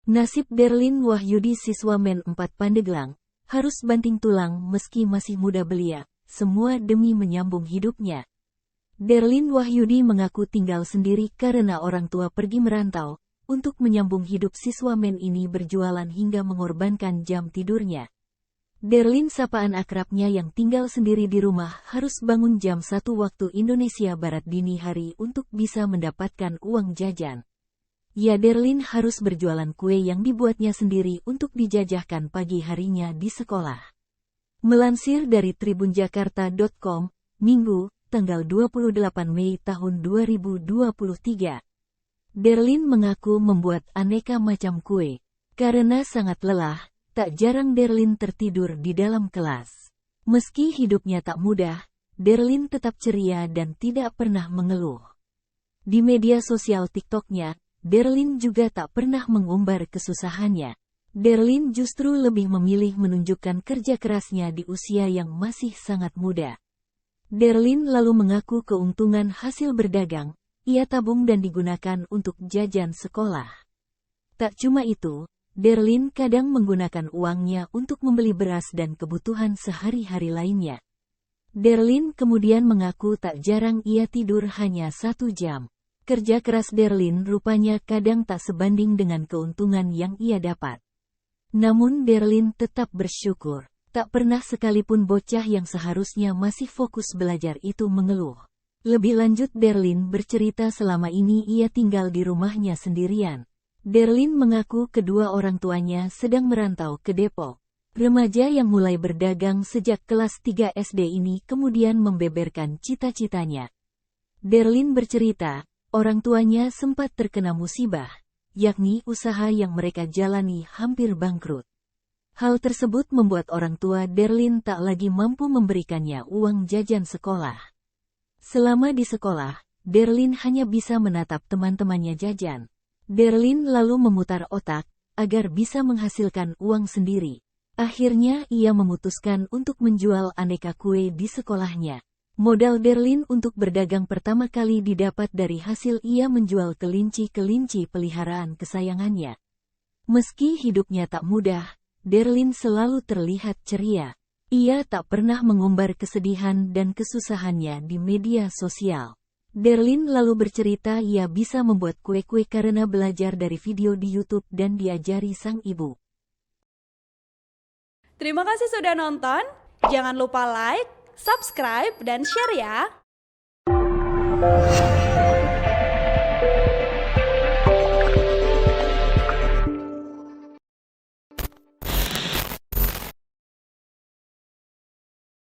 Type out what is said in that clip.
Nasib Derlin Wahyudi siswa Men 4 Pandeglang, harus banting tulang meski masih muda belia, semua demi menyambung hidupnya. Derlin Wahyudi mengaku tinggal sendiri karena orang tua pergi merantau. Untuk menyambung hidup siswa Men ini berjualan hingga mengorbankan jam tidurnya. Derlin sapaan akrabnya yang tinggal sendiri di rumah harus bangun jam 1 waktu Indonesia Barat dini hari untuk bisa mendapatkan uang jajan. Ya, Derlin harus berjualan kue yang dibuatnya sendiri untuk dijajahkan pagi harinya di sekolah. Melansir dari tribunjakarta.com, Minggu, tanggal 28 Mei tahun 2023. Derlin mengaku membuat aneka macam kue. Karena sangat lelah, tak jarang Derlin tertidur di dalam kelas. Meski hidupnya tak mudah, Derlin tetap ceria dan tidak pernah mengeluh. Di media sosial TikTok-nya, Derlin juga tak pernah mengumbar kesusahannya. Derlin justru lebih memilih menunjukkan kerja kerasnya di usia yang masih sangat muda. Derlin lalu mengaku keuntungan hasil berdagang, ia tabung dan digunakan untuk jajan sekolah. Tak cuma itu, Derlin kadang menggunakan uangnya untuk membeli beras dan kebutuhan sehari-hari lainnya. Derlin kemudian mengaku tak jarang ia tidur hanya 1 jam. Kerja keras Derlin rupanya kadang tak sebanding dengan keuntungan yang ia dapat. Namun Derlin tetap bersyukur. Tak pernah sekalipun bocah yang seharusnya masih fokus belajar itu mengeluh. Lebih lanjut, Derlin bercerita selama ini ia tinggal di rumahnya sendirian. Derlin mengaku kedua orang tuanya sedang merantau ke Depok. Remaja yang mulai berdagang sejak kelas 3 SD ini kemudian membeberkan cita-citanya. Derlin bercerita, orang tuanya sempat terkena musibah, yakni usaha yang mereka jalani hampir bangkrut. Hal tersebut membuat orang tua Derlin tak lagi mampu memberikannya uang jajan sekolah. Selama di sekolah, Derlin hanya bisa menatap teman-temannya jajan. Derlin lalu memutar otak, agar bisa menghasilkan uang sendiri. Akhirnya ia memutuskan untuk menjual aneka kue di sekolahnya. Modal Derlin untuk berdagang pertama kali didapat dari hasil ia menjual kelinci-kelinci peliharaan kesayangannya. Meski hidupnya tak mudah, Derlin selalu terlihat ceria. Ia tak pernah mengumbar kesedihan dan kesusahannya di media sosial. Derlin lalu bercerita ia bisa membuat kue-kue karena belajar dari video di YouTube dan diajari sang ibu. Terima kasih sudah nonton. Jangan lupa like, subscribe, dan share ya.